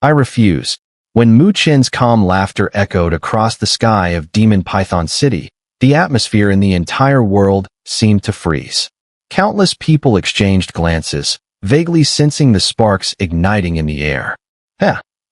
I refuse. When Mu Chen's calm laughter echoed across the sky of Demon Python City, the atmosphere in the entire world seemed to freeze. Countless people exchanged glances, vaguely sensing the sparks igniting in the air.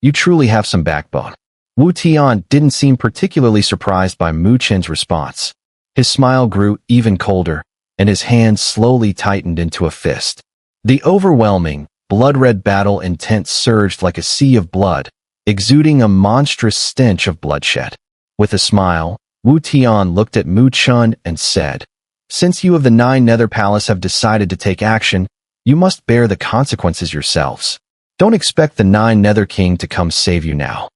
You truly have some backbone. Wu Tian didn't seem particularly surprised by Mu Chen's response. His smile grew even colder, and his hand slowly tightened into a fist. The overwhelming, blood-red battle intent surged like a sea of blood, exuding a monstrous stench of bloodshed. With a smile, Wu Tian looked at Mu Chen and said, "Since you of the Nine Nether Palace have decided to take action, you must bear the consequences yourselves. Don't expect the Nine Nether King to come save you now."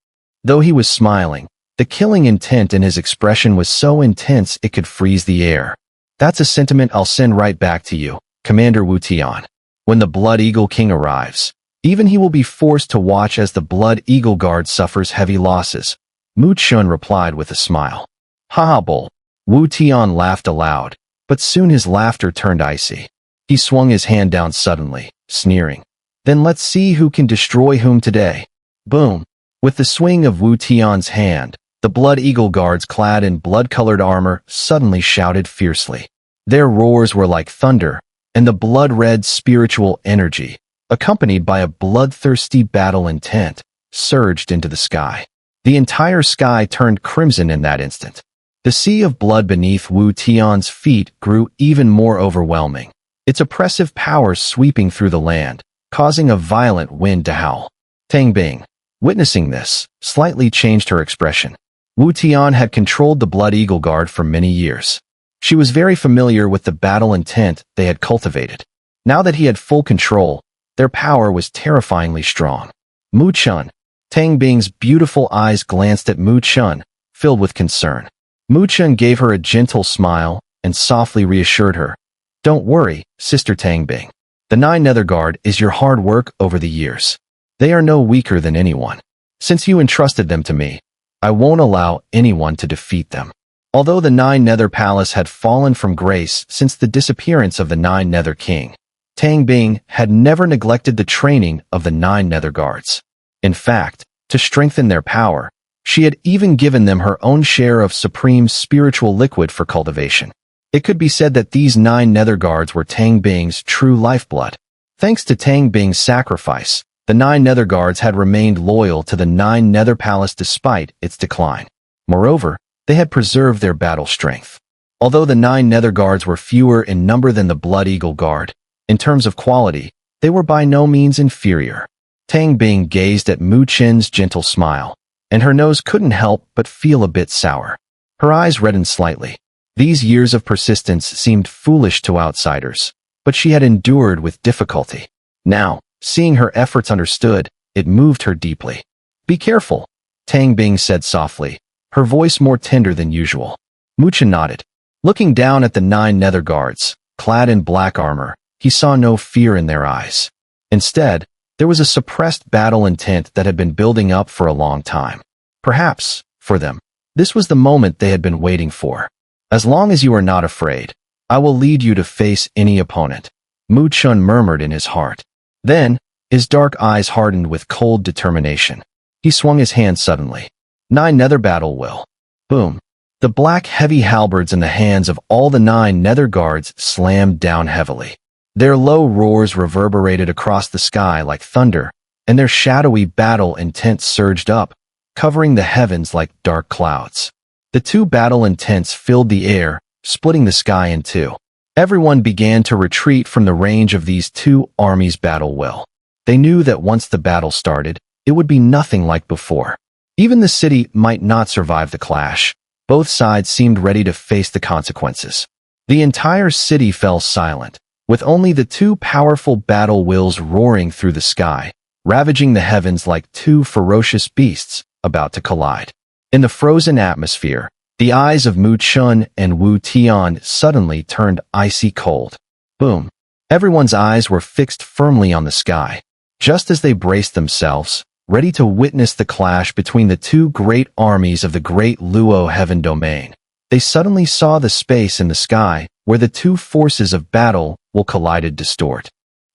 Though he was smiling, the killing intent in his expression was so intense it could freeze the air. "That's a sentiment I'll send right back to you, Commander Wu Tian. When the Blood Eagle King arrives, even he will be forced to watch as the Blood Eagle Guard suffers heavy losses," Mu Chen replied with a smile. "Haha, bull." Wu Tian laughed aloud, but soon his laughter turned icy. He swung his hand down suddenly, sneering. "Then let's see who can destroy whom today." Boom. With the swing of Wu Tian's hand, the Blood Eagle Guards clad in blood-colored armor suddenly shouted fiercely. Their roars were like thunder, and the blood-red spiritual energy, accompanied by a bloodthirsty battle intent, surged into the sky. The entire sky turned crimson in that instant. The sea of blood beneath Wu Tian's feet grew even more overwhelming, its oppressive power sweeping through the land, causing a violent wind to howl. Tang Bing, witnessing this, slightly changed her expression. Wu Tian had controlled the Blood Eagle Guard for many years. She was very familiar with the battle intent they had cultivated. Now that he had full control, their power was terrifyingly strong. Mu Chen. Tang Bing's beautiful eyes glanced at Mu Chen, filled with concern. Mu Chen gave her a gentle smile and softly reassured her. "Don't worry, Sister Tang Bing. The Nine Nether Guard is your hard work over the years. They are no weaker than anyone. Since you entrusted them to me, I won't allow anyone to defeat them." Although the Nine Nether Palace had fallen from grace since the disappearance of the Nine Nether King, Tang Bing had never neglected the training of the Nine Nether Guards. In fact, to strengthen their power, she had even given them her own share of supreme spiritual liquid for cultivation. It could be said that these Nine Nether Guards were Tang Bing's true lifeblood. Thanks to Tang Bing's sacrifice, the Nine Nether Guards had remained loyal to the Nine Nether Palace despite its decline. Moreover, they had preserved their battle strength. Although the Nine Nether Guards were fewer in number than the Blood Eagle Guard, in terms of quality, they were by no means inferior. Tang Bing gazed at Mu Chen's gentle smile, and her nose couldn't help but feel a bit sour. Her eyes reddened slightly. These years of persistence seemed foolish to outsiders, but she had endured with difficulty. Now, seeing her efforts understood, it moved her deeply. "Be careful," Tang Bing said softly, her voice more tender than usual. Mu Chen nodded. Looking down at the Nine Nether Guards, clad in black armor, he saw no fear in their eyes. Instead, there was a suppressed battle intent that had been building up for a long time. Perhaps, for them, this was the moment they had been waiting for. "As long as you are not afraid, I will lead you to face any opponent," Mu Chen murmured in his heart. Then, his dark eyes hardened with cold determination. He swung his hand suddenly. Nine Nether Battle Will. Boom. The black heavy halberds in the hands of all the Nine Nether Guards slammed down heavily. Their low roars reverberated across the sky like thunder, and their shadowy battle intent surged up, covering the heavens like dark clouds. The two battle intents filled the air, splitting the sky in two. Everyone began to retreat from the range of these two armies' battle will. They knew that once the battle started, it would be nothing like before. Even the city might not survive the clash. Both sides seemed ready to face the consequences. The entire city fell silent, with only the two powerful battle wills roaring through the sky, ravaging the heavens like two ferocious beasts about to collide. In the frozen atmosphere, the eyes of Mu Chen and Wu Tian suddenly turned icy cold. Boom. Everyone's eyes were fixed firmly on the sky. Just as they braced themselves, ready to witness the clash between the two great armies of the great Luo Heaven Domain, they suddenly saw the space in the sky where the two forces of battle will collided distort.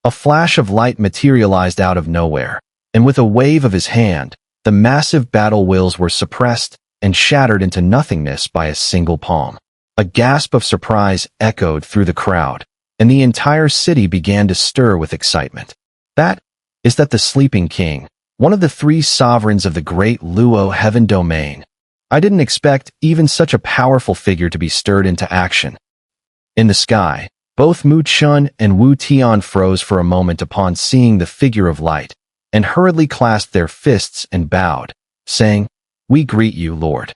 A flash of light materialized out of nowhere, and with a wave of his hand, the massive battle wills were suppressed and shattered into nothingness by a single palm. A gasp of surprise echoed through the crowd, and the entire city began to stir with excitement. That is that the sleeping king, one of the 3 sovereigns of the great Luo heaven domain. I didn't expect even such a powerful figure to be stirred into action. In the sky, both Mu Chen and Wu Tian froze for a moment upon seeing the figure of light, and hurriedly clasped their fists and bowed, saying, "We greet you, Lord."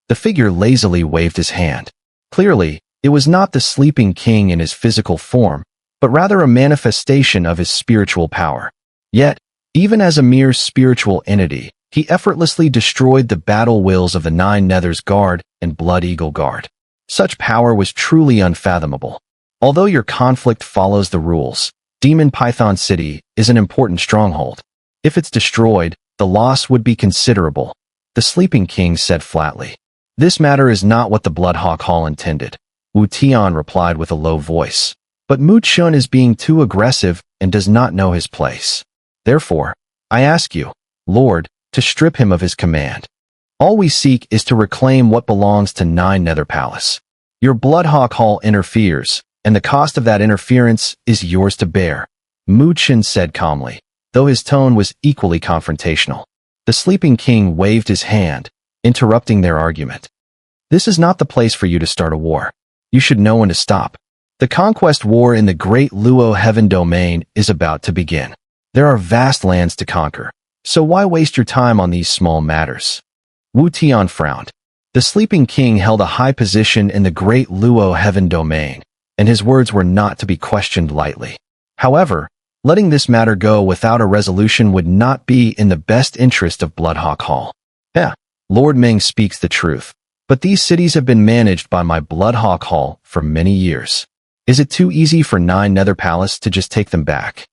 The figure lazily waved his hand. Clearly, it was not the sleeping king in his physical form, but rather a manifestation of his spiritual power. Yet, even as a mere spiritual entity, he effortlessly destroyed the battle wills of the 9 Nethers Guard and Blood Eagle Guard. Such power was truly unfathomable. Although your conflict follows the rules, Demon Python City is an important stronghold. If it's destroyed, the loss would be considerable, the Sleeping King said flatly. This matter is not what the Bloodhawk Hall intended, Wu Tian replied with a low voice. But Mu Chen is being too aggressive and does not know his place. Therefore, I ask you, Lord, to strip him of his command. All we seek is to reclaim what belongs to 9 Nether Palace. Your Bloodhawk Hall interferes, and the cost of that interference is yours to bear, Mu Chen said calmly, though his tone was equally confrontational. The Sleeping King waved his hand, interrupting their argument. This is not the place for you to start a war. You should know when to stop. The conquest war in the great Luo heaven domain is about to begin. There are vast lands to conquer, so why waste your time on these small matters? Wu Tian frowned. The Sleeping King held a high position in the great Luo heaven domain, and his words were not to be questioned lightly. However, letting this matter go without a resolution would not be in the best interest of Bloodhawk Hall. Lord Ming speaks the truth, but these cities have been managed by my Bloodhawk Hall for many years. Is it too easy for 9 Nether Palace to just take them back?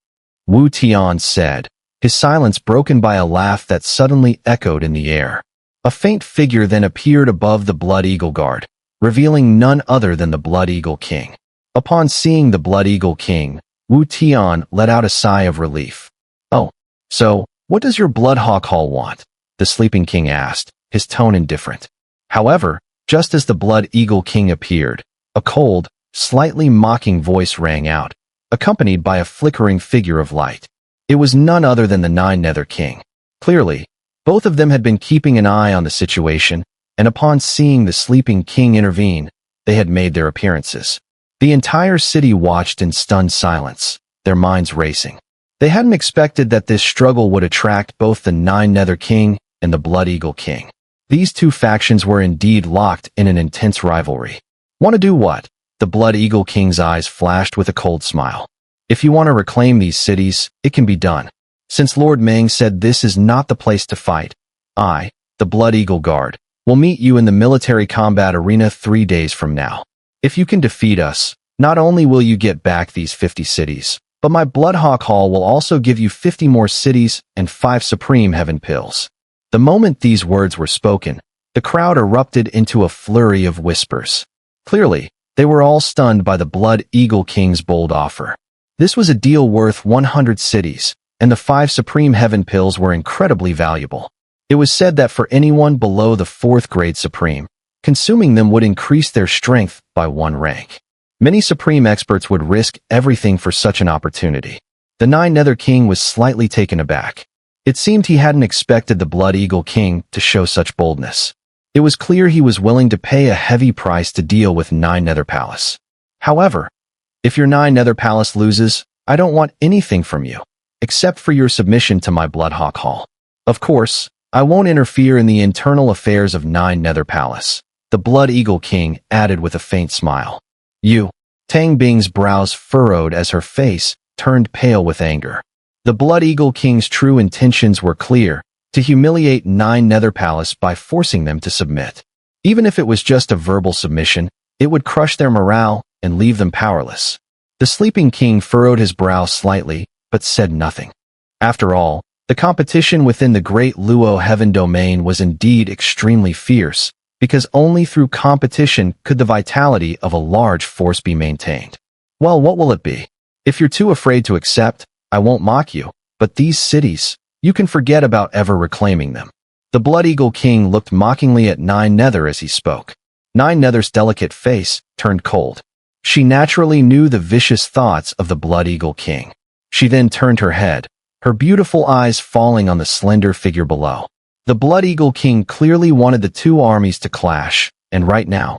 Wu Tian said, his silence broken by a laugh that suddenly echoed in the air. A faint figure then appeared above the Blood Eagle Guard, revealing none other than the Blood Eagle King. Upon seeing the Blood Eagle King, Wu Tian let out a sigh of relief. Oh, so, what does your Bloodhawk Hall want? The Sleeping King asked, his tone indifferent. However, just as the Blood Eagle King appeared, a cold, slightly mocking voice rang out, accompanied by a flickering figure of light. It was none other than the 9 Nether King. Clearly, both of them had been keeping an eye on the situation, and upon seeing the Sleeping King intervene, they had made their appearances. The entire city watched in stunned silence, their minds racing. They hadn't expected that this struggle would attract both the 9 Nether King and the Blood Eagle King. These 2 factions were indeed locked in an intense rivalry. Want to do what? The Blood Eagle King's eyes flashed with a cold smile. If you want to reclaim these cities, it can be done. Since Lord Ming said this is not the place to fight, I, the Blood Eagle Guard, will meet you in the military combat arena 3 days from now. If you can defeat us, not only will you get back these 50 cities, but my Bloodhawk Hall will also give you 50 more cities and 5 Supreme Heaven Pills. The moment these words were spoken, the crowd erupted into a flurry of whispers. Clearly, they were all stunned by the Blood Eagle King's bold offer. This was a deal worth 100 cities, and the 5 Supreme Heaven Pills were incredibly valuable. It was said that for anyone below the 4th grade Supreme, consuming them would increase their strength by 1 rank. Many Supreme experts would risk everything for such an opportunity. The 9 Nether King was slightly taken aback. It seemed he hadn't expected the Blood Eagle King to show such boldness. It was clear he was willing to pay a heavy price to deal with 9 Nether Palace. However, if your 9 Nether Palace loses, I don't want anything from you, except for your submission to my Bloodhawk Hall. Of course, I won't interfere in the internal affairs of 9 Nether Palace, the Blood Eagle King added with a faint smile. Tang Bing's brows furrowed as her face turned pale with anger. The Blood Eagle King's true intentions were clear, to humiliate 9 Nether Palace by forcing them to submit. Even if it was just a verbal submission, it would crush their morale and leave them powerless. The Sleeping King furrowed his brow slightly, but said nothing. After all, the competition within the great Luo heaven domain was indeed extremely fierce, because only through competition could the vitality of a large force be maintained. Well, what will it be? If you're too afraid to accept, I won't mock you, but these cities, You can forget about ever reclaiming them. The Blood Eagle King looked mockingly at Nine Nether as he spoke. Nine Nether's delicate face turned cold. She naturally knew the vicious thoughts of the Blood Eagle King. She then turned her head, her beautiful eyes falling on the slender figure below. The Blood Eagle King clearly wanted the two armies to clash, and right now,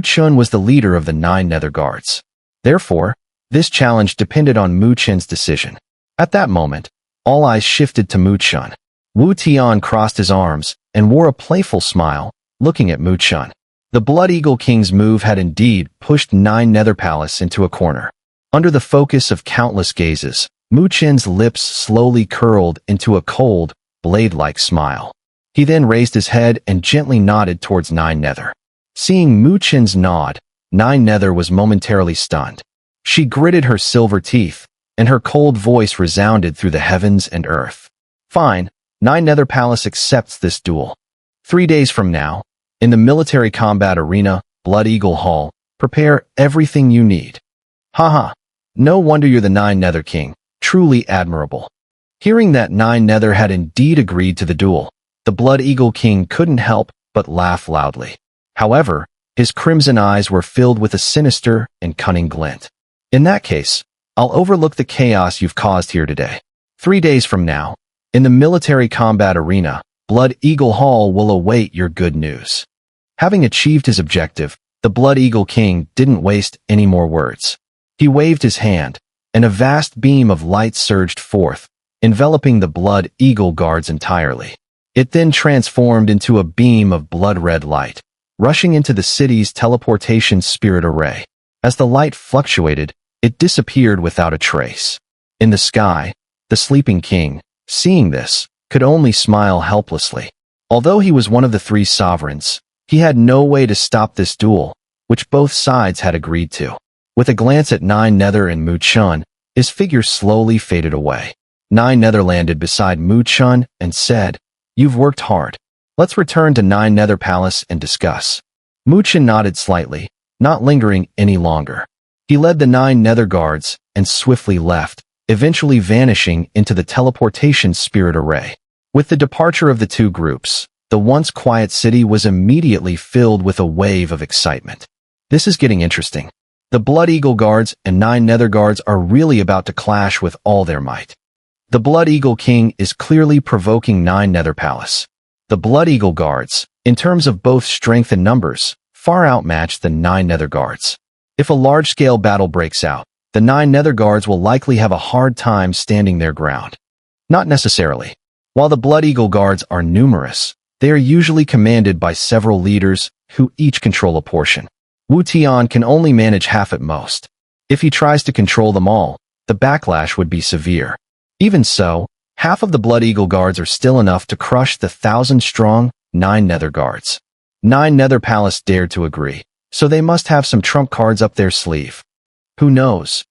Chen was the leader of the Nine Nether Guards. Therefore, this challenge depended on Chen's decision. At that moment, all eyes shifted to Chen. Wu Tian crossed his arms and wore a playful smile, looking at Chen. The Blood Eagle King's move had indeed pushed Nine Nether Palace into a corner. Under the focus of countless gazes, Chen's lips slowly curled into a cold, blade-like smile. He then raised his head and gently nodded towards Nine Nether. Seeing Chen's nod, Nine Nether was momentarily stunned. She gritted her silver teeth, and her cold voice resounded through the heavens and earth. Fine, Nine Nether Palace accepts this duel. 3 days from now, in the military combat arena, Blood Eagle Hall, prepare everything you need. Haha, no wonder you're the Nine Nether King, truly admirable. Hearing that Nine Nether had indeed agreed to the duel, the Blood Eagle King couldn't help but laugh loudly. However, his crimson eyes were filled with a sinister and cunning glint. In that case, I'll overlook the chaos you've caused here today. 3 days from now, in the military combat arena, Blood Eagle Hall will await your good news. Having achieved his objective, the Blood Eagle King didn't waste any more words. He waved his hand, and a vast beam of light surged forth, enveloping the Blood Eagle Guards entirely. It then transformed into a beam of blood-red light, rushing into the city's teleportation spirit array. As the light fluctuated, it disappeared without a trace. In the sky, the sleeping king, seeing this, could only smile helplessly. Although he was one of the 3 sovereigns, he had no way to stop this duel, which both sides had agreed to. With a glance at Nine Nether and Chen, his figure slowly faded away. Nine Nether landed beside Chen and said, "You've worked hard. Let's return to Nine Nether Palace and discuss." Chen nodded slightly, not lingering any longer. He led the Nine Nether Guards and swiftly left, eventually vanishing into the teleportation spirit array. With the departure of the 2 groups, the once quiet city was immediately filled with a wave of excitement. This is getting interesting. The Blood Eagle Guards and Nine Nether Guards are really about to clash with all their might. The Blood Eagle King is clearly provoking Nine Nether Palace. The Blood Eagle Guards, in terms of both strength and numbers, far outmatch the Nine Nether Guards. If a large-scale battle breaks out, the Nine Nether Guards will likely have a hard time standing their ground. Not necessarily. While the Blood Eagle Guards are numerous, they are usually commanded by several leaders who each control a portion. Wu Tian can only manage half at most. If he tries to control them all, the backlash would be severe. Even so, half of the Blood Eagle Guards are still enough to crush the 1,000-strong Nine Nether Guards. Nine Nether Palace dared to agree, so they must have some trump cards up their sleeve. Who knows?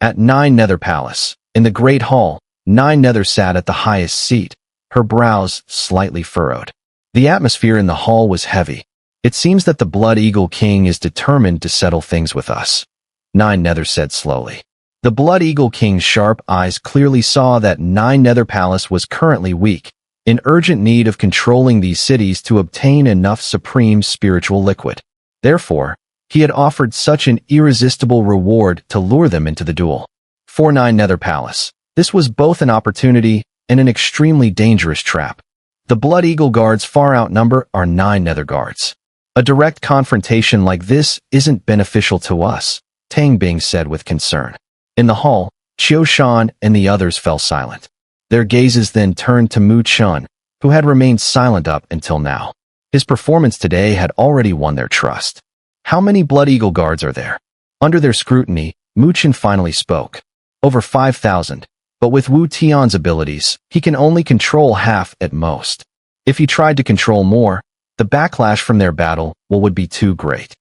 At Nine Nether Palace, in the Great Hall, Nine Nether sat at the highest seat, her brows slightly furrowed. The atmosphere in the hall was heavy. It seems that the Blood Eagle King is determined to settle things with us, Nine Nether said slowly. The Blood Eagle King's sharp eyes clearly saw that Nine Nether Palace was currently weak, in urgent need of controlling these cities to obtain enough supreme spiritual liquid. Therefore, he had offered such an irresistible reward to lure them into the duel. For Nine Nether Palace, this was both an opportunity and an extremely dangerous trap. The Blood Eagle Guards far outnumber our Nine Nether Guards. A direct confrontation like this isn't beneficial to us, Tang Bing said with concern. In the hall, Qiu Shan and the others fell silent. Their gazes then turned to Chen, who had remained silent up until now. His performance today had already won their trust. How many Blood Eagle Guards are there? Under their scrutiny, Chen finally spoke. Over 5,000, but with Wu Tian's abilities, he can only control half at most. If he tried to control more, the backlash from their battle would be too great.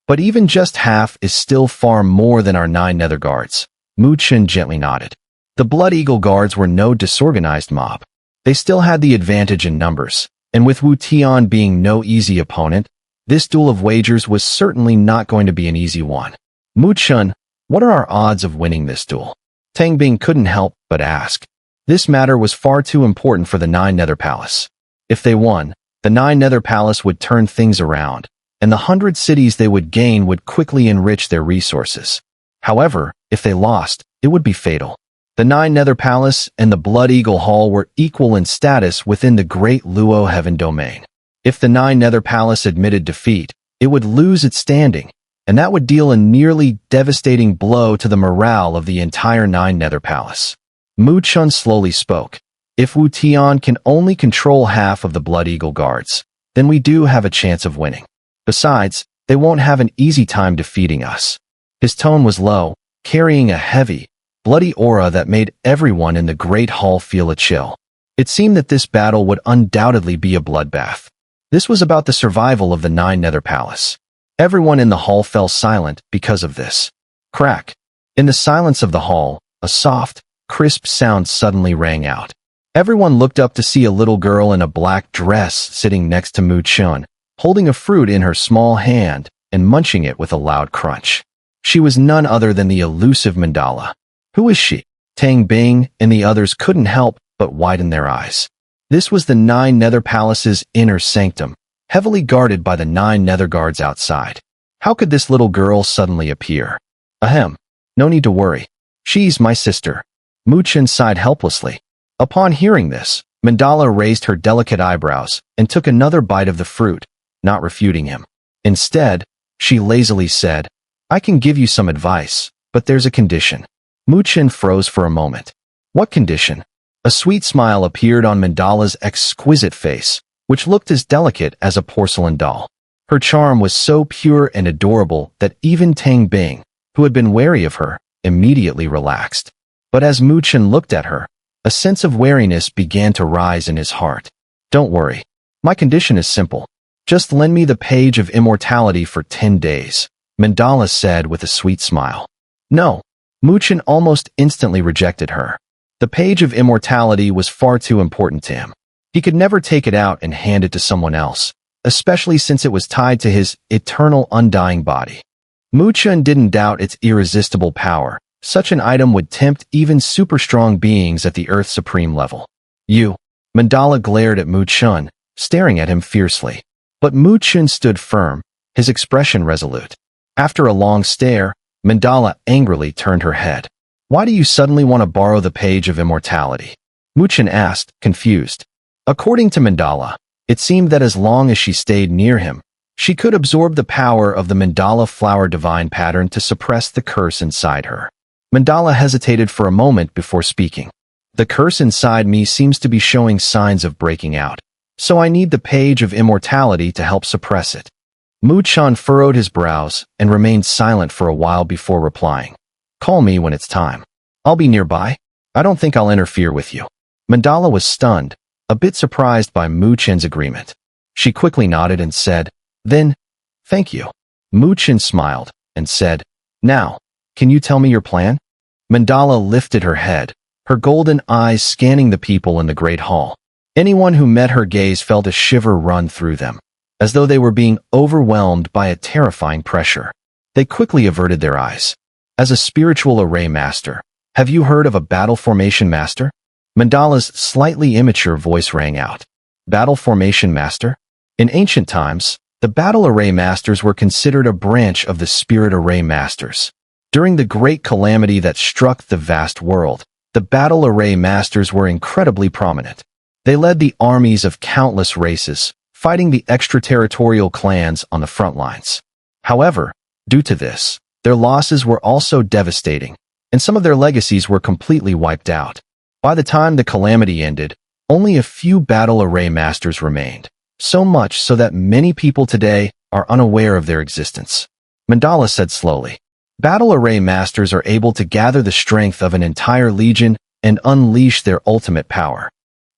But even just half is still far more than our Nine Nether Guards. Chen gently nodded. The Blood Eagle Guards were no disorganized mob. They still had the advantage in numbers, and with Wu Tian being no easy opponent, this duel of wagers was certainly not going to be an easy one. Chen, what are our odds of winning this duel? Tang Bing couldn't help but ask. This matter was far too important for the Nine Nether Palace. If they won, the Nine Nether Palace would turn things around, and the 100 cities they would gain would quickly enrich their resources. However, if they lost, it would be fatal. The Nine Nether Palace and the Blood Eagle Hall were equal in status within the Great Luo Heaven domain. If the Nine Nether Palace admitted defeat, it would lose its standing, and that would deal a nearly devastating blow to the morale of the entire Nine Nether Palace. Mu Chen slowly spoke. If Wu Tian can only control half of the Blood Eagle guards, then we do have a chance of winning. Besides, they won't have an easy time defeating us. His tone was low, carrying a heavy, bloody aura that made everyone in the Great Hall feel a chill. It seemed that this battle would undoubtedly be a bloodbath. This was about the survival of the Nine Nether Palace. Everyone in the hall fell silent because of this. Crack. In the silence of the hall, a soft, crisp sound suddenly rang out. Everyone looked up to see a little girl in a black dress sitting next to Mu Chen, holding a fruit in her small hand and munching it with a loud crunch. She was none other than the elusive Mandala. Who is she? Tang Bing and the others couldn't help but widen their eyes. This was the Nine Nether Palace's inner sanctum, heavily guarded by the 9 Nether Guards outside. How could this little girl suddenly appear? Ahem. No need to worry. She's my sister. Mu Chen sighed helplessly. Upon hearing this, Mandala raised her delicate eyebrows and took another bite of the fruit, not refuting him. Instead, she lazily said, I can give you some advice, but there's a condition. Mu Chen froze for a moment. What condition? A sweet smile appeared on Mandala's exquisite face, which looked as delicate as a porcelain doll. Her charm was so pure and adorable that even Tang Bing, who had been wary of her, immediately relaxed. But as Mu Chen looked at her, a sense of wariness began to rise in his heart. Don't worry. My condition is simple. Just lend me the page of immortality for 10 days, Mandala said with a sweet smile. No. Mu Chen almost instantly rejected her. The page of immortality was far too important to him. He could never take it out and hand it to someone else, especially since it was tied to his eternal undying body. Mu Chen didn't doubt its irresistible power. Such an item would tempt even super-strong beings at the Earth's supreme level. You. Mandala glared at Mu Chen, staring at him fiercely. But Mu Chen stood firm, his expression resolute. After a long stare, Mandala angrily turned her head. Why do you suddenly want to borrow the page of immortality? Mu Chen asked, confused. According to Mandala, it seemed that as long as she stayed near him, she could absorb the power of the Mandala flower divine pattern to suppress the curse inside her. Mandala hesitated for a moment before speaking. The curse inside me seems to be showing signs of breaking out, so I need the page of immortality to help suppress it. Mu Chen furrowed his brows and remained silent for a while before replying. Call me when it's time. I'll be nearby. I don't think I'll interfere with you. Mandala was stunned, a bit surprised by Mu Chen's agreement. She quickly nodded and said, Then, thank you. Mu Chen smiled and said, Now, can you tell me your plan? Mandala lifted her head, her golden eyes scanning the people in the Great Hall. Anyone who met her gaze felt a shiver run through them, as though they were being overwhelmed by a terrifying pressure. They quickly averted their eyes. As a spiritual array master, have you heard of a battle formation master? Mandala's slightly immature voice rang out. Battle formation master? In ancient times, the battle array masters were considered a branch of the spirit array masters. During the great calamity that struck the vast world, the battle array masters were incredibly prominent. They led the armies of countless races, fighting the extraterritorial clans on the front lines. However, due to this, their losses were also devastating, and some of their legacies were completely wiped out. By the time the calamity ended, only a few battle array masters remained, so much so that many people today are unaware of their existence. Mandala said slowly, Battle array masters are able to gather the strength of an entire legion and unleash their ultimate power.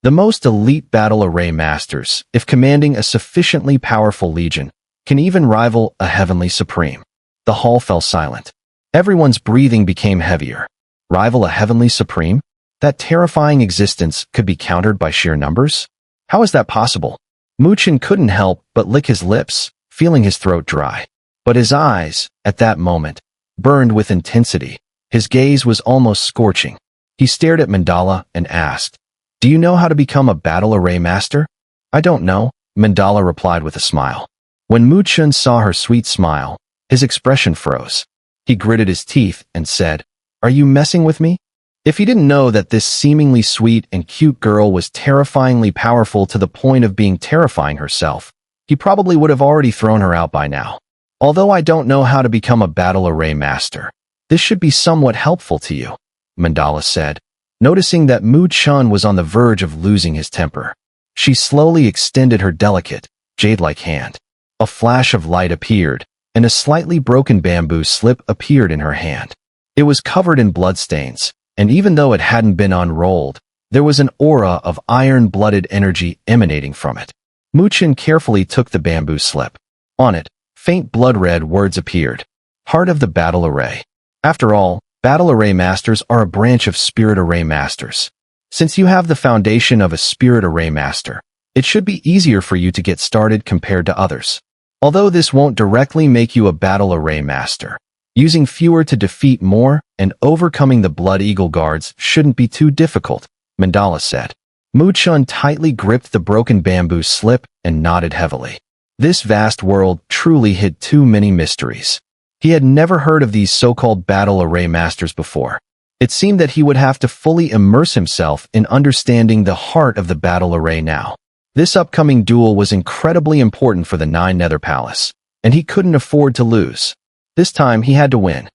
The most elite battle array masters, if commanding a sufficiently powerful legion, can even rival a heavenly supreme. The hall fell silent. Everyone's breathing became heavier. Rival a heavenly supreme? That terrifying existence could be countered by sheer numbers? How is that possible? Mu Chen couldn't help but lick his lips, feeling his throat dry. But his eyes, at that moment, burned with intensity. His gaze was almost scorching. He stared at Mandala and asked, "Do you know how to become a battle array master?" "I don't know," Mandala replied with a smile. When Mu Chen saw her sweet smile, his expression froze. He gritted his teeth and said, "Are you messing with me?" If he didn't know that this seemingly sweet and cute girl was terrifyingly powerful to the point of being terrifying herself, he probably would have already thrown her out by now. "Although I don't know how to become a battle array master, this should be somewhat helpful to you," Mandala said, noticing that Mu Chen was on the verge of losing his temper. She slowly extended her delicate, jade-like hand. A flash of light appeared, and a slightly broken bamboo slip appeared in her hand. It was covered in bloodstains, and even though it hadn't been unrolled, there was an aura of iron-blooded energy emanating from it. Mu Chen carefully took the bamboo slip. On it, faint blood-red words appeared. Heart of the Battle Array. After all, Battle Array Masters are a branch of Spirit Array Masters. Since you have the foundation of a Spirit Array Master, it should be easier for you to get started compared to others. Although this won't directly make you a Battle Array Master, using fewer to defeat more and overcoming the Blood Eagle guards shouldn't be too difficult, Mandala said. Mu Chen tightly gripped the broken bamboo slip and nodded heavily. This vast world truly hid too many mysteries. He had never heard of these so-called Battle Array Masters before. It seemed that he would have to fully immerse himself in understanding the heart of the Battle Array now. This upcoming duel was incredibly important for the Nine Nether Palace, and he couldn't afford to lose. This time he had to win.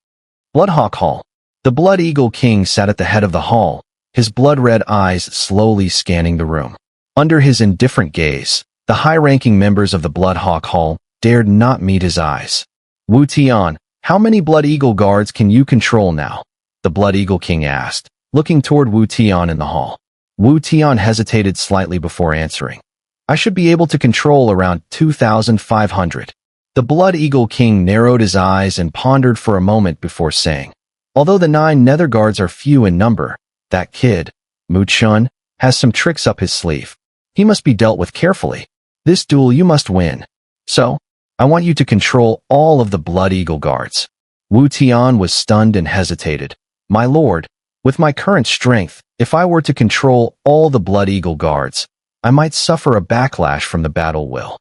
Bloodhawk Hall. The Blood Eagle King sat at the head of the hall, his blood-red eyes slowly scanning the room. Under his indifferent gaze, the high-ranking members of the Bloodhawk Hall dared not meet his eyes. "Wu Tian, how many Blood Eagle guards can you control now?" the Blood Eagle King asked, looking toward Wu Tian in the hall. Wu Tian hesitated slightly before answering. "I should be able to control around 2,500. The Blood Eagle King narrowed his eyes and pondered for a moment before saying, "Although the 9 Nether guards are few in number, that kid, Mu Chen, has some tricks up his sleeve. He must be dealt with carefully. This duel you must win. So, I want you to control all of the Blood Eagle guards." Wu Tian was stunned and hesitated. "My lord, with my current strength, if I were to control all the Blood Eagle guards, I might suffer a backlash from the battle will."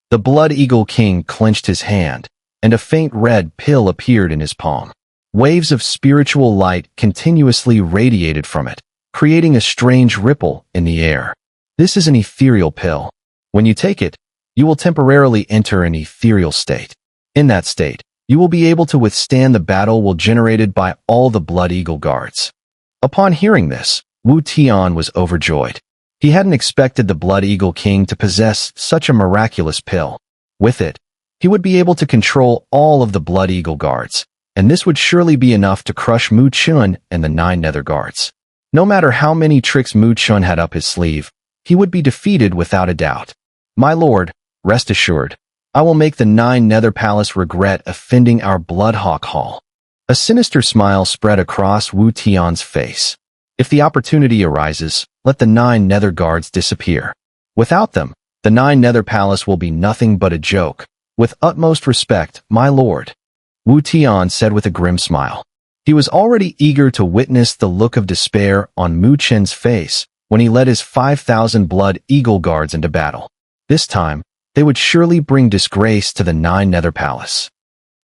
The Blood Eagle King clenched his hand, and a faint red pill appeared in his palm. Waves of spiritual light continuously radiated from it, creating a strange ripple in the air. This is an ethereal pill. When you take it, you will temporarily enter an ethereal state. In that state, you will be able to withstand the battle generated by all the Blood Eagle guards. Upon hearing this, Wu Tian was overjoyed. He hadn't expected the Blood Eagle King to possess such a miraculous pill. With it, he would be able to control all of the Blood Eagle guards, and this would surely be enough to crush Mu Chen and the 9 Nether guards. No matter how many tricks Mu Chen had up his sleeve, he would be defeated without a doubt. "My lord, rest assured, I will make the 9 Nether Palace regret offending our Bloodhawk Hall." A sinister smile spread across Wu Tian's face. "If the opportunity arises, let the 9 Nether guards disappear. Without them, the 9 Nether Palace will be nothing but a joke. With utmost respect, my lord," Wu Tian said with a grim smile. He was already eager to witness the look of despair on Mu Chen's face when he led his 5,000 Blood Eagle guards into battle. This time, they would surely bring disgrace to the 9 Nether Palace.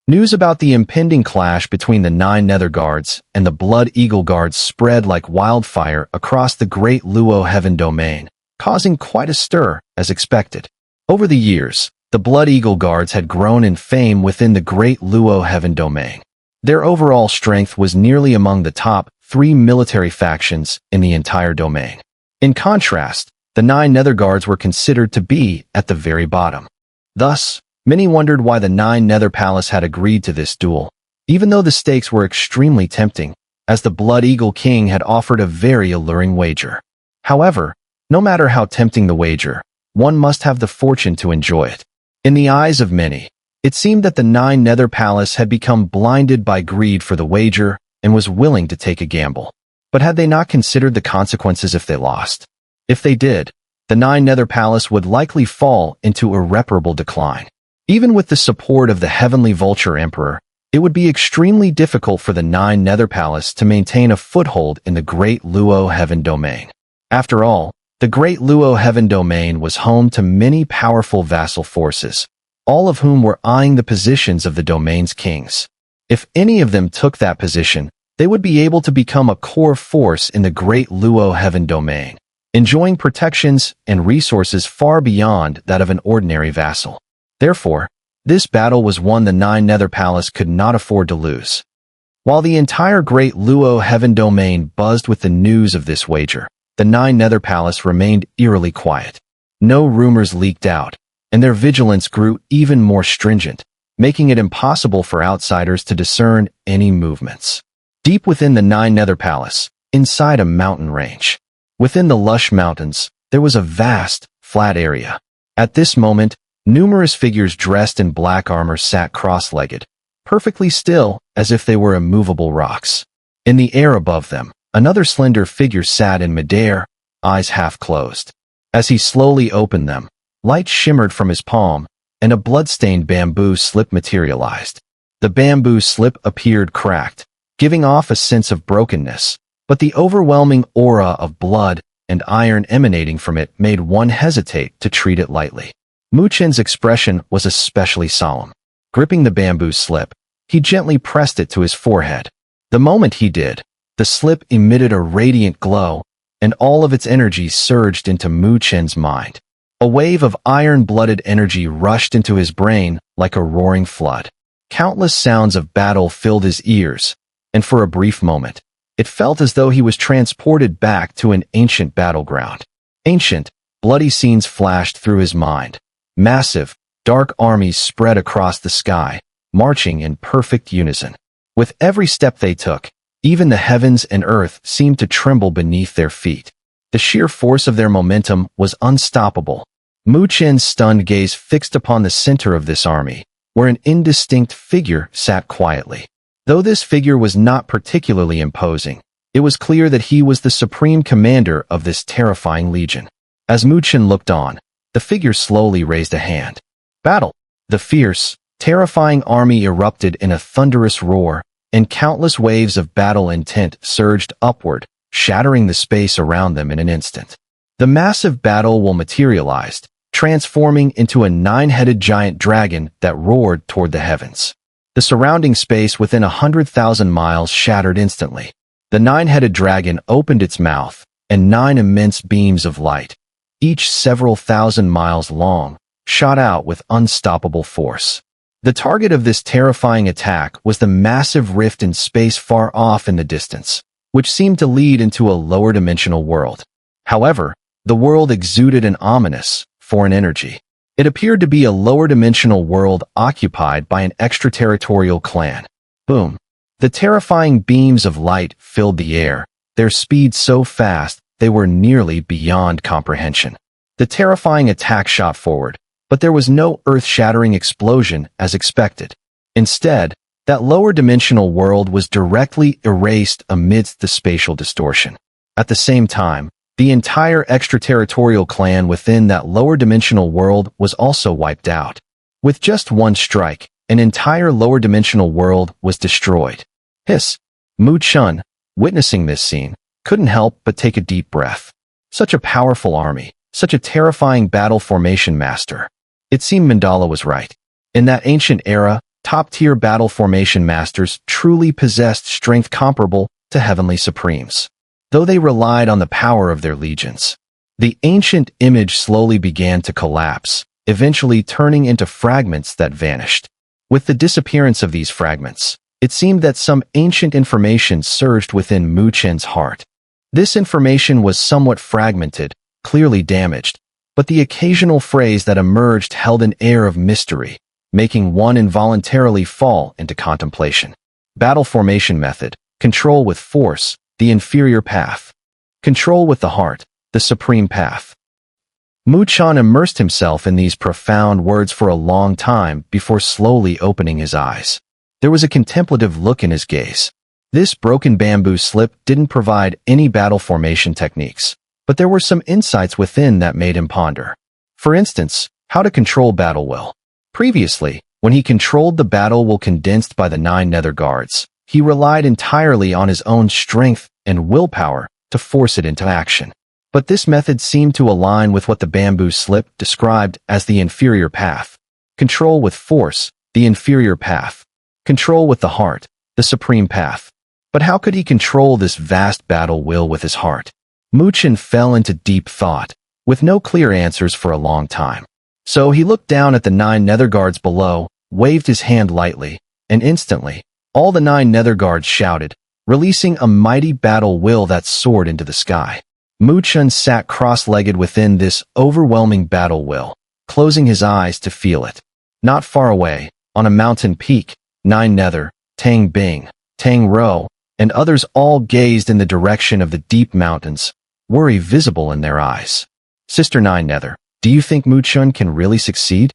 News about the impending clash between the 9 Nether guards and the Blood Eagle guards spread like wildfire across the Great Luo Heaven domain, causing quite a stir, as expected. Over the years, the Blood Eagle guards had grown in fame within the Great Luo Heaven domain. Their overall strength was nearly among the top 3 military factions in the entire domain. In contrast, the 9 Nether guards were considered to be at the very bottom. Thus, many wondered why the 9 Nether Palace had agreed to this duel, even though the stakes were extremely tempting, as the Blood Eagle King had offered a very alluring wager. However, no matter how tempting the wager, one must have the fortune to enjoy it. In the eyes of many, it seemed that the 9 Nether Palace had become blinded by greed for the wager and was willing to take a gamble. But had they not considered the consequences if they lost? If they did, the 9 Nether Palace would likely fall into irreparable decline. Even with the support of the Heavenly Vulture Emperor, it would be extremely difficult for the Nine Nether Palace to maintain a foothold in the Great Luo Heaven Domain. After all, the Great Luo Heaven Domain was home to many powerful vassal forces, all of whom were eyeing the positions of the domain's kings. If any of them took that position, they would be able to become a core force in the Great Luo Heaven Domain, enjoying protections and resources far beyond that of an ordinary vassal. Therefore, this battle was one the Nine Nether Palace could not afford to lose. While the entire Great Luo Heaven Domain buzzed with the news of this wager, the Nine Nether Palace remained eerily quiet. No rumors leaked out, and their vigilance grew even more stringent, making it impossible for outsiders to discern any movements. Deep within the Nine Nether Palace, inside a mountain range, within the lush mountains, there was a vast, flat area. At this moment, numerous figures dressed in black armor sat cross-legged, perfectly still as if they were immovable rocks. In the air above them, another slender figure sat in midair, eyes half closed. As he slowly opened them, light shimmered from his palm, and a blood-stained bamboo slip materialized. The bamboo slip appeared cracked, giving off a sense of brokenness, but the overwhelming aura of blood and iron emanating from it made one hesitate to treat it lightly. Mu Chen's expression was especially solemn. Gripping the bamboo slip, he gently pressed it to his forehead. The moment he did, the slip emitted a radiant glow, and all of its energy surged into Mu Chen's mind. A wave of iron-blooded energy rushed into his brain like a roaring flood. Countless sounds of battle filled his ears, and for a brief moment, it felt as though he was transported back to an ancient battleground. Ancient, bloody scenes flashed through his mind. Massive, dark armies spread across the sky, marching in perfect unison. With every step they took, even the heavens and earth seemed to tremble beneath their feet. The sheer force of their momentum was unstoppable. Mu Chen's stunned gaze fixed upon the center of this army, where an indistinct figure sat quietly. Though this figure was not particularly imposing, it was clear that he was the supreme commander of this terrifying legion. As Mu Chen looked on, the figure slowly raised a hand. Battle! The fierce, terrifying army erupted in a thunderous roar, and countless waves of battle intent surged upward, shattering the space around them in an instant. The massive battle will materialized, transforming into a nine-headed giant dragon that roared toward the heavens. The surrounding space within 100,000 miles shattered instantly. The nine-headed dragon opened its mouth, and 9 immense beams of light, each several thousand miles long, shot out with unstoppable force. The target of this terrifying attack was the massive rift in space far off in the distance, which seemed to lead into a lower-dimensional world. However, the world exuded an ominous, foreign energy. It appeared to be a lower-dimensional world occupied by an extraterritorial clan. Boom! The terrifying beams of light filled the air, their speed so fast they were nearly beyond comprehension. The terrifying attack shot forward, but there was no earth-shattering explosion as expected. Instead, that lower-dimensional world was directly erased amidst the spatial distortion. At the same time, the entire extraterritorial clan within that lower-dimensional world was also wiped out. With just one strike, an entire lower-dimensional world was destroyed. Hiss! Mu Chen, witnessing this scene, couldn't help but take a deep breath. Such a powerful army, such a terrifying battle formation master. It seemed Mandala was right. In that ancient era, top-tier battle formation masters truly possessed strength comparable to heavenly supremes, though they relied on the power of their legions. The ancient image slowly began to collapse, eventually turning into fragments that vanished. With the disappearance of these fragments, it seemed that some ancient information surged within Mu Chen's heart. This information was somewhat fragmented, clearly damaged, but the occasional phrase that emerged held an air of mystery, making one involuntarily fall into contemplation. Battle formation method, control with force, the inferior path. Control with the heart, the supreme path. Mu Chen immersed himself in these profound words for a long time before slowly opening his eyes. There was a contemplative look in his gaze. This broken bamboo slip didn't provide any battle formation techniques, but there were some insights within that made him ponder. For instance, how to control battle well. Previously, When he controlled the battle will condensed by the 9 nether guards, he relied entirely on his own strength and willpower to force it into action. But this method seemed to align with what the bamboo slip described as the inferior path. Control with force, the inferior path. Control with the heart, the supreme path. But how could he control this vast battle will with his heart? Mu Chen fell into deep thought, with no clear answers for a long time. So he looked down at the 9 nether guards below, waved his hand lightly, and instantly, all the 9 nether guards shouted, releasing a mighty battle will that soared into the sky. Mu Chen sat cross-legged within this overwhelming battle will, closing his eyes to feel it. Not far away, on a mountain peak, 9 nether, Tang Bing, Tang Ro, and others all gazed in the direction of the deep mountains, worry visible in their eyes. Sister 9 nether, do you think Mu Chen can really succeed?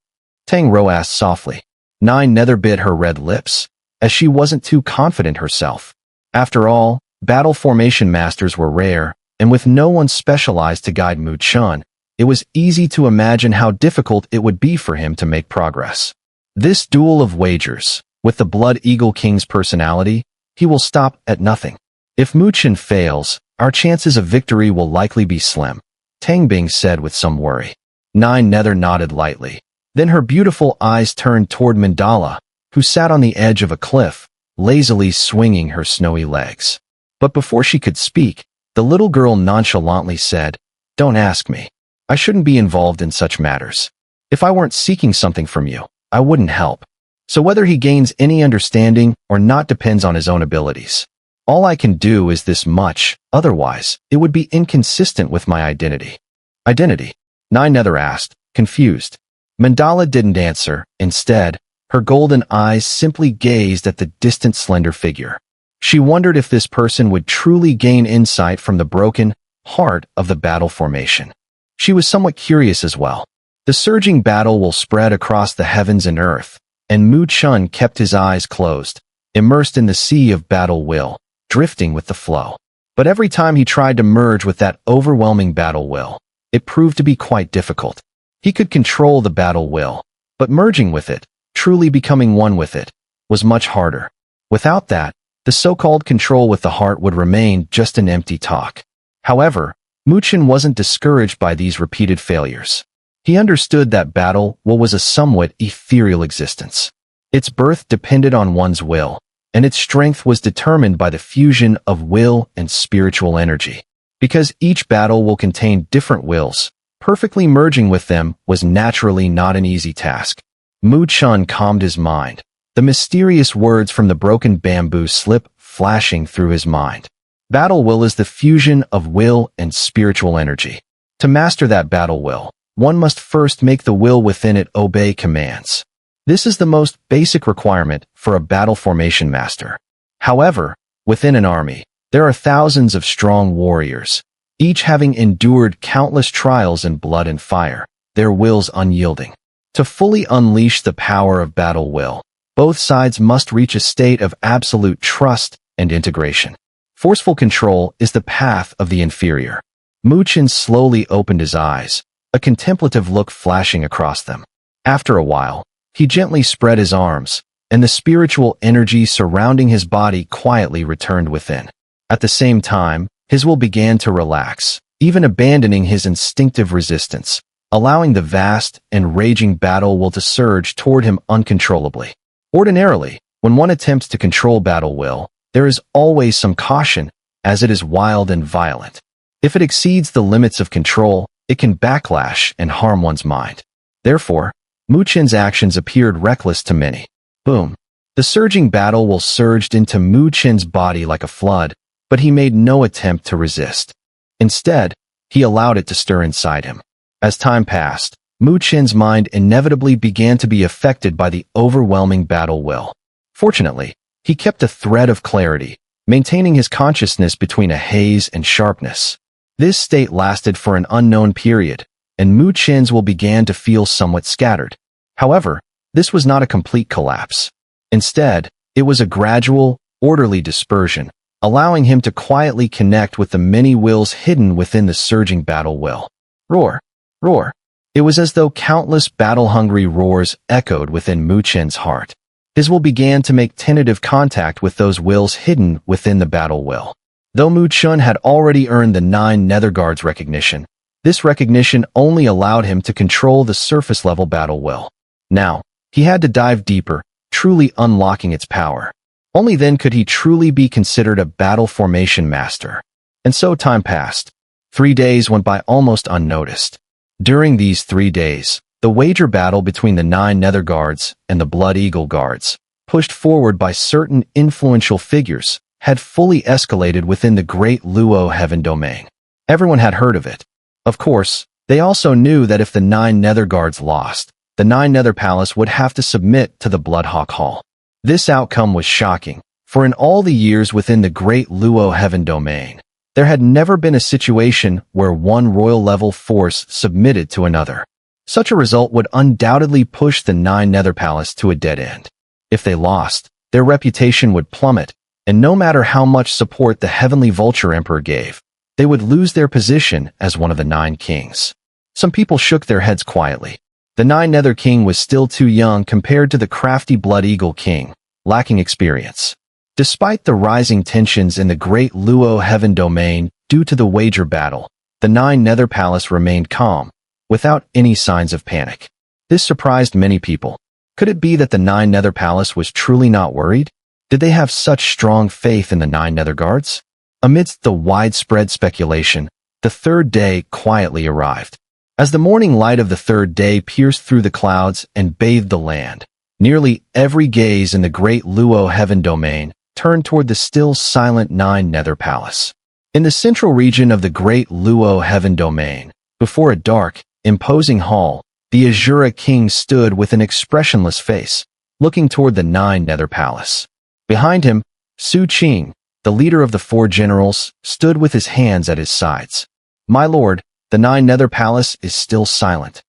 Tang Ro asked softly. 9 nether bit her red lips, as she wasn't too confident herself. After all, battle formation masters were rare, and with no one specialized to guide Mu Chen, it was easy to imagine how difficult it would be for him to make progress. This duel of wagers, with the Blood Eagle King's personality, he will stop at nothing. If Mu Chen fails, our chances of victory will likely be slim, Tang Bing said with some worry. 9 nether nodded lightly. Then her beautiful eyes turned toward Mandala, who sat on the edge of a cliff, lazily swinging her snowy legs. But before she could speak, the little girl nonchalantly said, "Don't ask me. I shouldn't be involved in such matters. If I weren't seeking something from you, I wouldn't help. So whether he gains any understanding or not depends on his own abilities. All I can do is this much, otherwise, it would be inconsistent with my identity." Identity? 9 nether asked, confused. Mandala didn't answer. Instead, her golden eyes simply gazed at the distant slender figure. She wondered if this person would truly gain insight from the broken heart of the battle formation. She was somewhat curious as well. The surging battle will spread across the heavens and earth, and Mu Chen kept his eyes closed, immersed in the sea of battle will, drifting with the flow. But every time he tried to merge with that overwhelming battle will, it proved to be quite difficult. He could control the battle will, but merging with it, truly becoming one with it, was much harder. Without that, the so-called control with the heart would remain just an empty talk. However, Mu Chen wasn't discouraged by these repeated failures. He understood that battle will was a somewhat ethereal existence. Its birth depended on one's will, and its strength was determined by the fusion of will and spiritual energy. Because each battle will contain different wills, perfectly merging with them was naturally not an easy task. Mu Chen calmed his mind, the mysterious words from the broken bamboo slip flashing through his mind. Battle will is the fusion of will and spiritual energy. To master that battle will, one must first make the will within it obey commands. This is the most basic requirement for a battle formation master. However, within an army, there are thousands of strong warriors, each having endured countless trials in blood and fire, their wills unyielding. To fully unleash the power of battle will, both sides must reach a state of absolute trust and integration. Forceful control is the path of the inferior. Mu Chen slowly opened his eyes, a contemplative look flashing across them. After a while, he gently spread his arms, and the spiritual energy surrounding his body quietly returned within. At the same time, his will began to relax, even abandoning his instinctive resistance, allowing the vast and raging battle will to surge toward him uncontrollably. Ordinarily, when one attempts to control battle will, there is always some caution, as it is wild and violent. If it exceeds the limits of control, it can backlash and harm one's mind. Therefore, Mu Chen's actions appeared reckless to many. Boom. The surging battle will surged into Mu Chen's body like a flood, but he made no attempt to resist. Instead, he allowed it to stir inside him. As time passed, Mu Chen's mind inevitably began to be affected by the overwhelming battle will. Fortunately, he kept a thread of clarity, maintaining his consciousness between a haze and sharpness. This state lasted for an unknown period, and Mu Chen's will began to feel somewhat scattered. However, this was not a complete collapse. Instead, it was a gradual, orderly dispersion, allowing him to quietly connect with the many wills hidden within the surging battle will. Roar! Roar! It was as though countless battle-hungry roars echoed within Mu Chen's heart. His will began to make tentative contact with those wills hidden within the battle will. Though Mu Chen had already earned the 9 Nether Guards recognition, this recognition only allowed him to control the surface-level battle will. Now, he had to dive deeper, truly unlocking its power. Only then could he truly be considered a battle formation master. And so time passed. 3 days went by almost unnoticed. During these 3 days, the wager battle between the 9 Nether Guards and the Blood Eagle Guards, pushed forward by certain influential figures, had fully escalated within the Great Luo Heaven Domain. Everyone had heard of it. Of course, they also knew that if the 9 Nether Guards lost, the 9 Nether Palace would have to submit to the Bloodhawk Hall. This outcome was shocking, for in all the years within the Great Luo Heaven Domain, there had never been a situation where one royal-level force submitted to another. Such a result would undoubtedly push the 9 Nether Palace to a dead end. If they lost, their reputation would plummet, and no matter how much support the Heavenly Vulture Emperor gave, they would lose their position as one of the 9 kings. Some people shook their heads quietly. The 9 Nether King was still too young compared to the crafty Blood Eagle King, lacking experience. Despite the rising tensions in the Great Luo Heaven Domain due to the wager battle, the 9 Nether Palace remained calm, without any signs of panic. This surprised many people. Could it be that the 9 Nether Palace was truly not worried? Did they have such strong faith in the 9 Nether Guards? Amidst the widespread speculation, the 3rd day quietly arrived. As the morning light of the 3rd day pierced through the clouds and bathed the land, nearly every gaze in the Great Luo Heaven Domain turned toward the still silent 9 Nether Palace. In the central region of the Great Luo Heaven Domain, before a dark, imposing hall, the Xun'er King stood with an expressionless face, looking toward the 9 Nether Palace. Behind him, Su Qing, the leader of the 4 generals, stood with his hands at his sides. "My lord, the 9 Nether Palace is still silent,"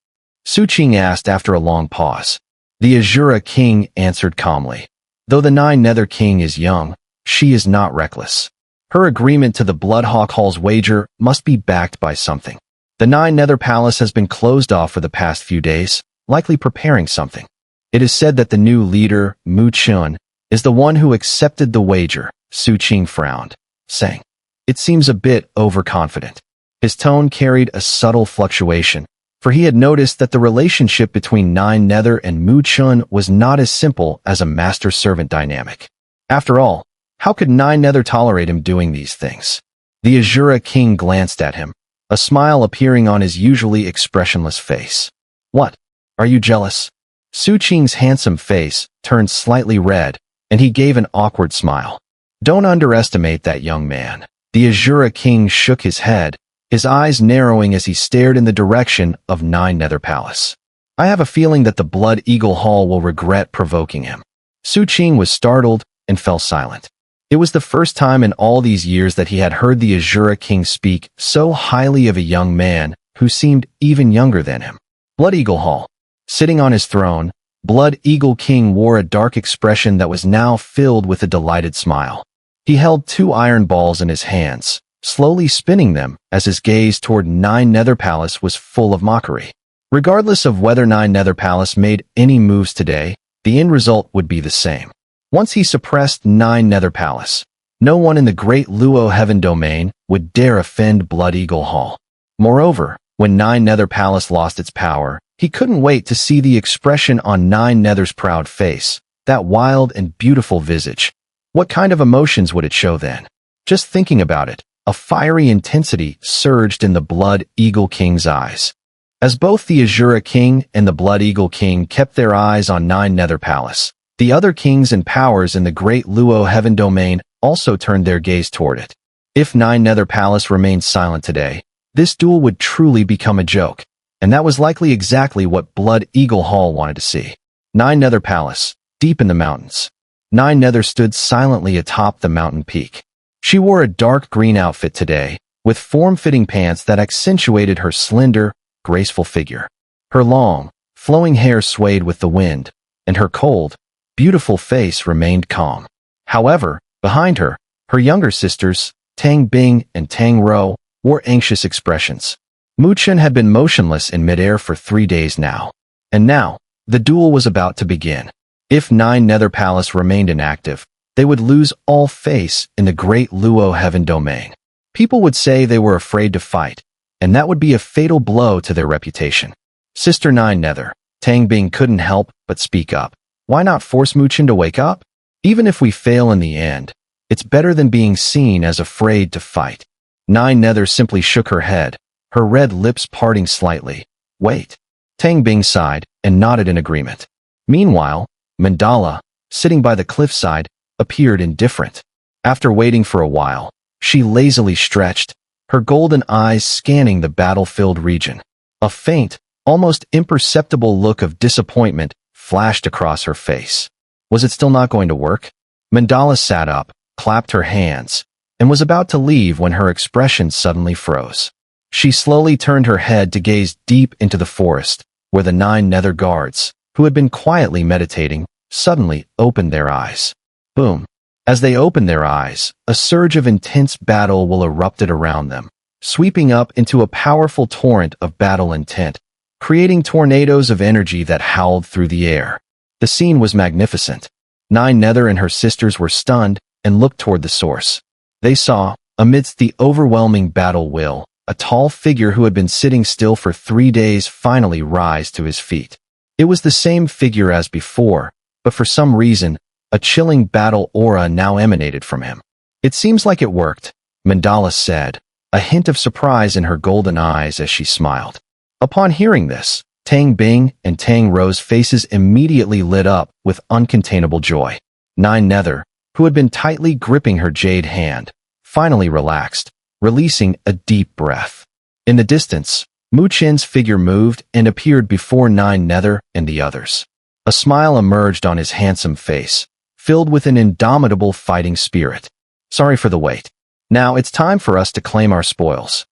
Su Qing asked after a long pause. The Xun'er King answered calmly. "Though the 9 Nether King is young, she is not reckless. Her agreement to the Bloodhawk Hall's wager must be backed by something. The 9 Nether Palace has been closed off for the past few days, likely preparing something. It is said that the new leader, Mu Chen, is the one who accepted the wager." Su Qing frowned, saying, "It seems a bit overconfident." His tone carried a subtle fluctuation, for he had noticed that the relationship between 9 Nether and Mu Chen was not as simple as a master-servant dynamic. After all, how could 9 Nether tolerate him doing these things? The Xun'er King glanced at him, a smile appearing on his usually expressionless face. "What? Are you jealous?" Su Qing's handsome face turned slightly red, and he gave an awkward smile. "Don't underestimate that young man." The Xun'er King shook his head, his eyes narrowing as he stared in the direction of 9 Nether Palace. "I have a feeling that the Blood Eagle Hall will regret provoking him." Su Qing was startled and fell silent. It was the first time in all these years that he had heard the Xun'er King speak so highly of a young man who seemed even younger than him. Blood Eagle Hall. Sitting on his throne, Blood Eagle King wore a dark expression that was now filled with a delighted smile. He held 2 iron balls in his hands, slowly spinning them as his gaze toward 9 Nether Palace was full of mockery. Regardless of whether 9 Nether Palace made any moves today, the end result would be the same. Once he suppressed 9 Nether Palace, no one in the Great Luo Heaven Domain would dare offend Blood Eagle Hall. Moreover, when 9 Nether Palace lost its power, he couldn't wait to see the expression on 9 Nether's proud face, that wild and beautiful visage. What kind of emotions would it show then? Just thinking about it, a fiery intensity surged in the Blood Eagle King's eyes. As both the Xun'er King and the Blood Eagle King kept their eyes on 9 Nether Palace, the other kings and powers in the Great Luo Heaven Domain also turned their gaze toward it. If 9 Nether Palace remained silent today, this duel would truly become a joke, and that was likely exactly what Blood Eagle Hall wanted to see. 9 Nether Palace, deep in the mountains. 9 Nether stood silently atop the mountain peak. She wore a dark green outfit today, with form-fitting pants that accentuated her slender, graceful figure. Her long, flowing hair swayed with the wind, and her cold, beautiful face remained calm. However, behind her, her younger sisters, Tang Bing and Tang Ro, wore anxious expressions. Mu Chen had been motionless in midair for 3 days now. And now, the duel was about to begin. If 9 Nether Palace remained inactive, they would lose all face in the great Luo Heaven domain. People would say they were afraid to fight, and that would be a fatal blow to their reputation. Sister 9 Nether, Tang Bing couldn't help but speak up. Why not force Mu Chen to wake up? Even if we fail in the end, it's better than being seen as afraid to fight. 9 Nether simply shook her head, her red lips parting slightly. Wait. Tang Bing sighed and nodded in agreement. Meanwhile, Mandala, sitting by the cliffside, appeared indifferent. After waiting for a while, she lazily stretched, her golden eyes scanning the battle-filled region. A faint, almost imperceptible look of disappointment flashed across her face. Was it still not going to work? Mandala sat up, clapped her hands, and was about to leave when her expression suddenly froze. She slowly turned her head to gaze deep into the forest, where the 9 Nether guards, who had been quietly meditating, suddenly opened their eyes. Boom. As they opened their eyes, a surge of intense battle will erupted around them, sweeping up into a powerful torrent of battle intent, creating tornadoes of energy that howled through the air. The scene was magnificent. 9 Nether and her sisters were stunned and looked toward the source. They saw, amidst the overwhelming battle will, a tall figure who had been sitting still for 3 days finally rise to his feet. It was the same figure as before, but for some reason, a chilling battle aura now emanated from him. It seems like it worked, Mandala said, a hint of surprise in her golden eyes as she smiled. Upon hearing this, Tang Bing and Tang Ro's faces immediately lit up with uncontainable joy. 9 Nether, who had been tightly gripping her jade hand, finally relaxed, releasing a deep breath. In the distance, Mu Chen's figure moved and appeared before 9 Nether and the others. A smile emerged on his handsome face, filled with an indomitable fighting spirit. Sorry for the wait. Now it's time for us to claim our spoils.